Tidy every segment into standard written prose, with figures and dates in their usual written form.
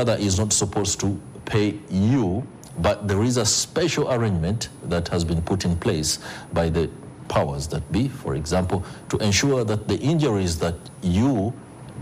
rather is not supposed to pay you, but there is a special arrangement that has been put in place by the powers that be, for example, to ensure that the injuries that you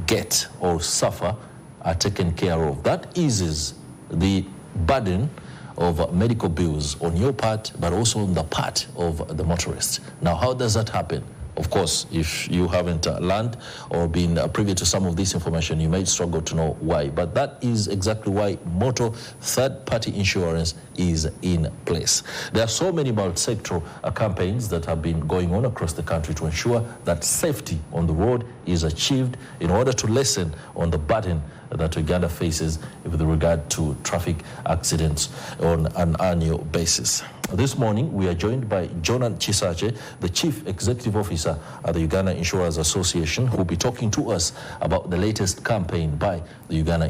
get or suffer are taken care of. That eases the burden of medical bills on your part, but also on the part of the motorist. Now, how does that happen? Of course, if you haven't learned or been privy to some of this information, you may struggle to know why. But that is exactly why motor third-party insurance is in place. There are so many multi-sectoral campaigns that have been going on across the country to ensure that safety on the road is achieved in order to lessen on the burden that Uganda faces with regard to traffic accidents on an annual basis. This morning, we are joined by Jonan Chisache, the Chief Executive Officer at the Uganda Insurers Association, who will be talking to us about the latest campaign by the Uganda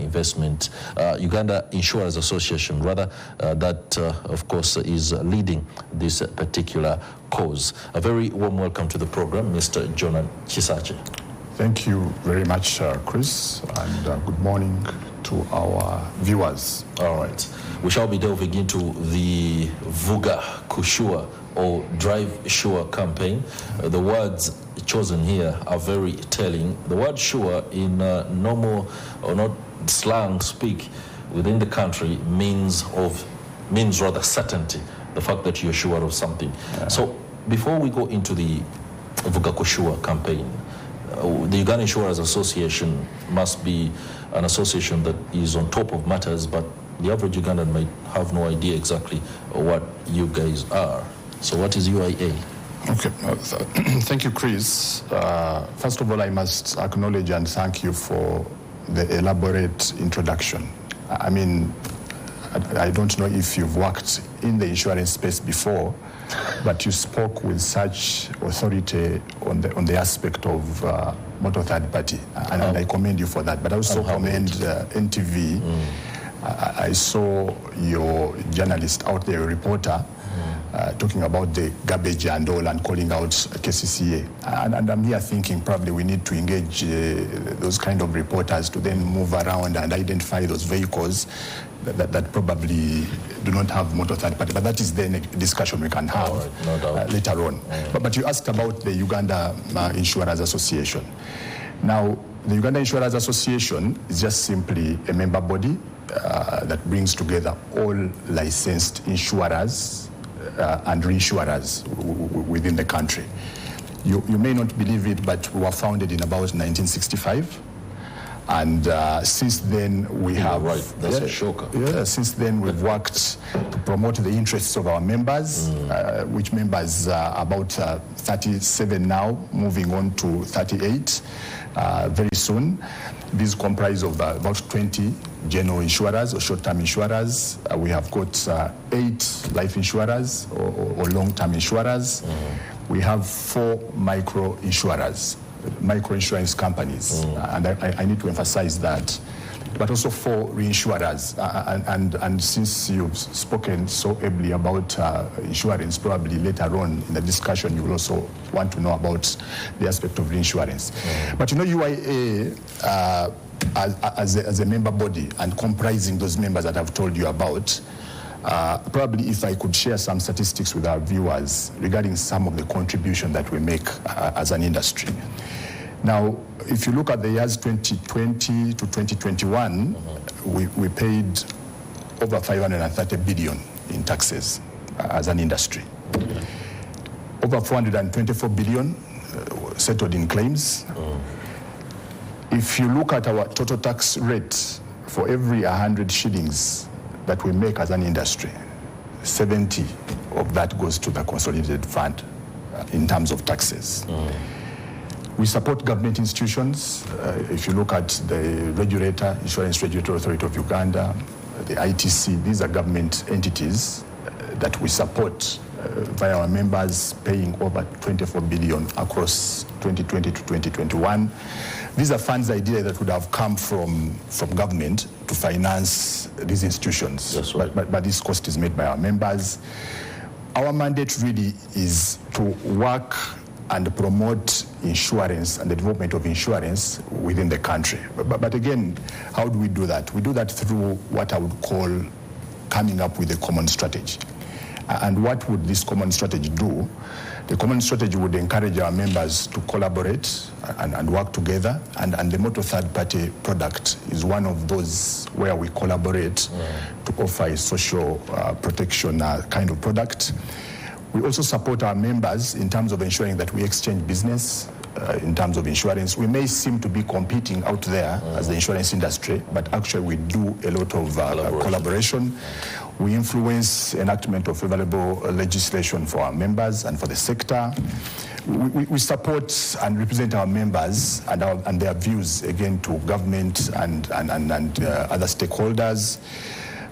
Insurers Association, that, of course, is leading this particular cause. A very warm welcome to the program, Mr. Jonan Chisache. Thank you very much, Chris, and good morning to our viewers. All right. We shall be delving into the Vuga Kushua or Drive Sure campaign. The words chosen here are very telling. The word sure in normal or not slang speak within the country means rather certainty, the fact that you're sure of something. Yeah. So before we go into the Vuga Kushua campaign, the Uganda Insurers Association must be an association that is on top of matters, but the average Ugandan might have no idea exactly what you guys are. So what is UIA? Okay, thank you, Chris. First of all, I must acknowledge and thank you for the elaborate introduction. I mean, I don't know if you've worked in the insurance space before, but you spoke with such authority on the aspect of motor third party, and I commend you for that. But I also commend NTV. I saw your journalist out there, reporter, talking about the garbage and all and calling out KCCA. And I'm here thinking probably we need to engage those kind of reporters to then move around and identify those vehicles that probably do not have motor third party. But that is then a discussion we can have later on. But you asked about the Uganda Insurers Association. Now, the Uganda Insurers Association is just simply a member body that brings together all licensed insurers and reinsurers within the country. You may not believe it, but we were founded in about 1965. And since then we have... Right, that's a shocker. Yeah, since then we've worked to promote the interests of our members, which members are about 37 now, moving on to 38 very soon. These comprise of about 20 general insurers or short-term insurers. We have got 8 life insurers or long-term insurers. We have 4 micro insurers, micro insurance companies, and I need to emphasize that. But also 4 reinsurers, and since you've spoken so ably about insurance, probably later on in the discussion you will also want to know about the aspect of reinsurance. But you know, UIA as a member body and comprising those members that I've told you about, probably if I could share some statistics with our viewers regarding some of the contribution that we make as an industry. Now, if you look at the years 2020 to 2021, we paid over 530 billion in taxes as an industry. Over 424 billion settled in claims. If you look at our total tax rate, for every 100 shillings that we make as an industry, 70 of that goes to the consolidated fund in terms of taxes. We support government institutions. If you look at the regulator, Insurance Regulatory Authority of Uganda, the ITC, these are government entities that we support via our members, paying over 24 billion across 2020 to 2021. These are funds ideally that would have come from government to finance these institutions. That's right. But this cost is made by our members. Our mandate really is to work and promote insurance and the development of insurance within the country. But again, how do we do that? We do that through what I would call coming up with a common strategy. And what would this common strategy do? The common strategy would encourage our members to collaborate and work together. And the motor third-party product is one of those where we collaborate to offer a social protection kind of product. We also support our members in terms of ensuring that we exchange business in terms of insurance. We may seem to be competing out there as the insurance industry, but actually we do a lot of collaboration. We influence enactment of favorable legislation for our members and for the sector. We support and represent our members and their views, again, to government and other stakeholders.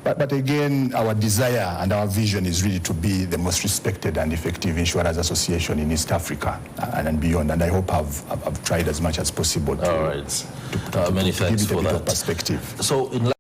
But again, our desire and our vision is really to be the most respected and effective insurers association in East Africa and beyond. And I hope I've tried as much as possible to, All right. Many thanks give it a for bit that of perspective. So in